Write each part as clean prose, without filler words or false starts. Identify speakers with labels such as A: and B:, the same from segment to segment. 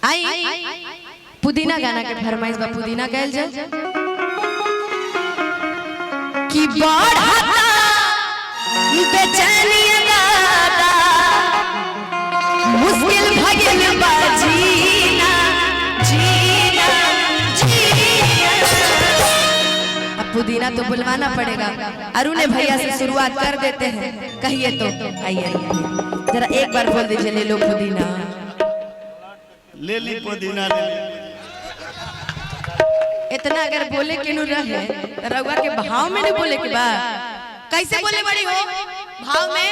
A: आई पुदीना गाना के फरमाइश बा पुदीना गायल जाए कि बढ़ता बेचैनिया दादा मुश्किल भइल बा जीना जीना जीना। अब पुदीना तो बुलवाना पड़ेगा। अरुण भैया से शुरुआत कर देते हैं, कहिए तो आइए जरा एक बार बोल दीजिए ले लो पुदीना
B: ले ली पुदीना ले ली।
A: इतना अगर बोले के नु रहे रउआ के भाव में नहीं बोले के बा कैसे बोले बड़ी हो भाव में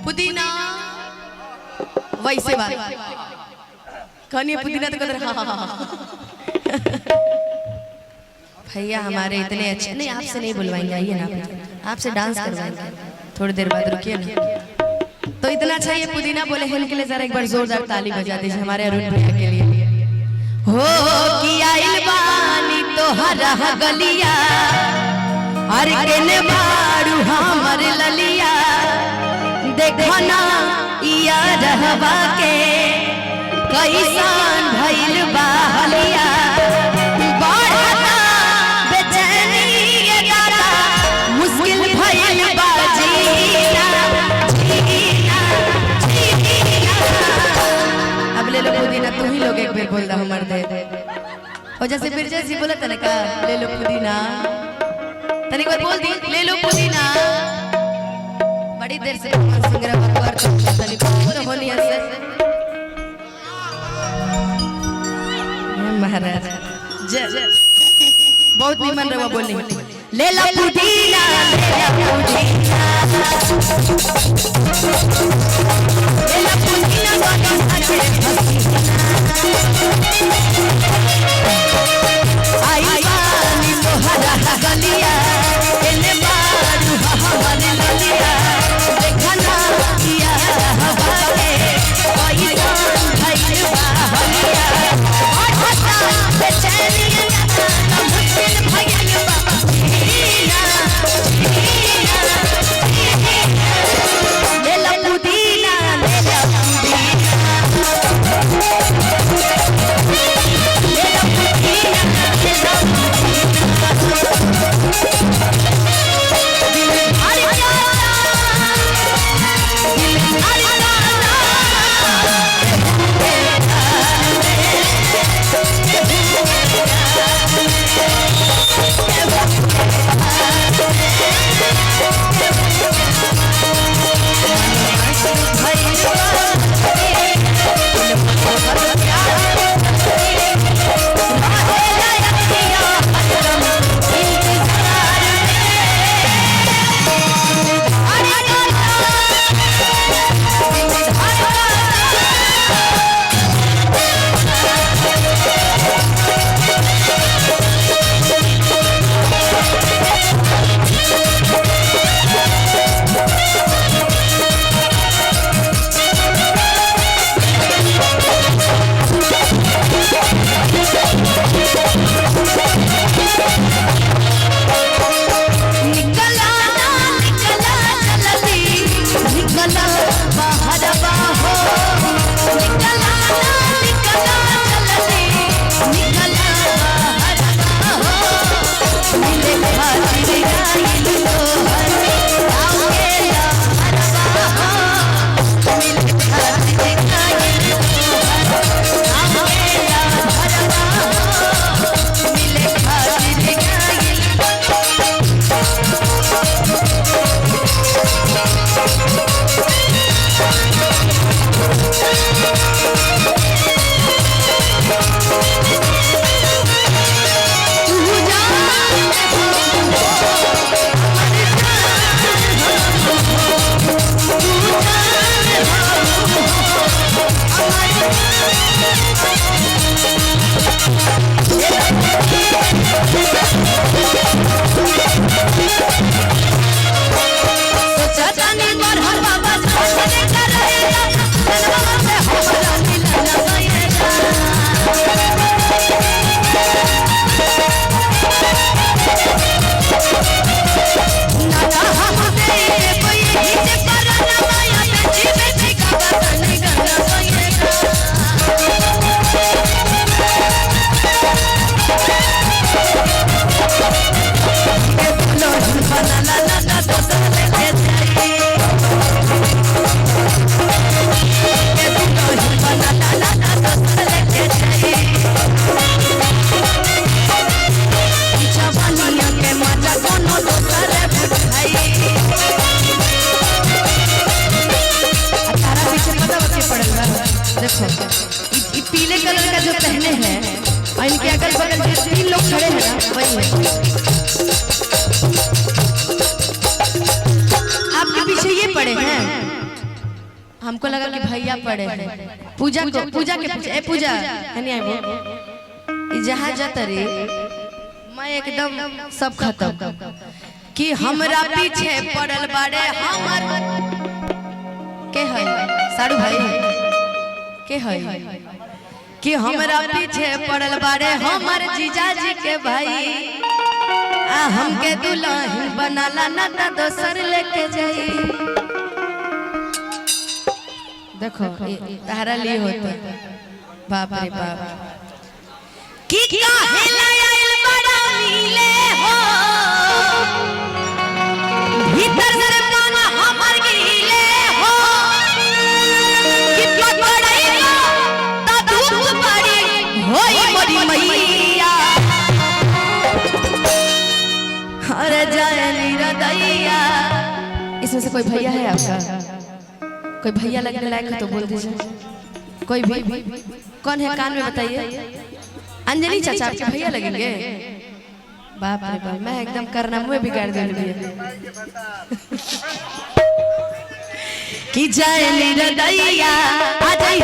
A: पुदीना वैसे बात कहनी पुदीना तो कहते हाँ भैया हमारे इतने अच्छे नहीं आपसे नहीं बुलवाएंगे आइए ना आपसे डांस करवाएंगे थोड़ी देर बाद रुकिए ना। तो इतना अच्छा ये पुदीना बोले हैं के लिए जरा एक बार जोरदार ताली बजा दीजिए हमारे अरुण भैया के लिए। हो कि आइल बानी तोहरा गलिया अरे केने बारू हमर ललिया देखो ना इया रहवा के कैसन भइल बा हलिया बढ़ता बेचैनी ये दादा मुश्किल भइल बा जीना जीना जीना। अब ले लो पुदीना तुम ही लोग एक बार बोल दो मर दे और जैसे फिर जैसे बोला तने का ले लो पुदीना तने को बोल दी ले लो पुदीना बड़ी देर से सिंगरा बकवार तने को होनी ऐसे महाराज जय बहुत निमन रवा बोली ले लो पुदीना ले लो पुदीना ले लो पुदीना बादाम खाते आई बानी तोहरा गलिया एने बारू हमर ललिया देखना किया हवा के कैसन भइल बा हलिया बढ़ता बेचैनिया दादा मुश्किल भइल बा जीना जीना ले लो पुदीना देखो ये पीले कलर का जो पहने हैं और इनके अगल बगल जो 3 लोग खड़े हैं ना वही है। आपके पीछे ये पड़े हैं, हमको लगा कि भैया पड़े हैं। पूजा के पीछे पूजा है नहीं आई जहाँ जाता रे मैं एकदम सब खत्म कि हमरा पीछे पड़ल बाड़े हमर के है सारू भाई के है कि हमरा पीछे पड़ल बाड़े हमर जीजाजी के भाई आ हमके दुल्हन बनाला ना ता दोसर लेके जाई। देखो तारा लिए होता बाप रे बाप कि काहे लायल बड़ा मिले हो भीतर से मन हमर गिले हो कि पकड़ई लो ता धूप पड़ी होई मोरी मैया अरे जानी रदैया। इसमें से कोई भैया है आपका? कोई भैया लगने लायक है तो बोल दीजिए। कोई भी कौन है कान में बताइए। अंजलि चाचा आपके भैया लगेंगे? बाप रे बाप मैं एकदम करना मुँह बिगाड़ दे कि जाए रदैया आ जाए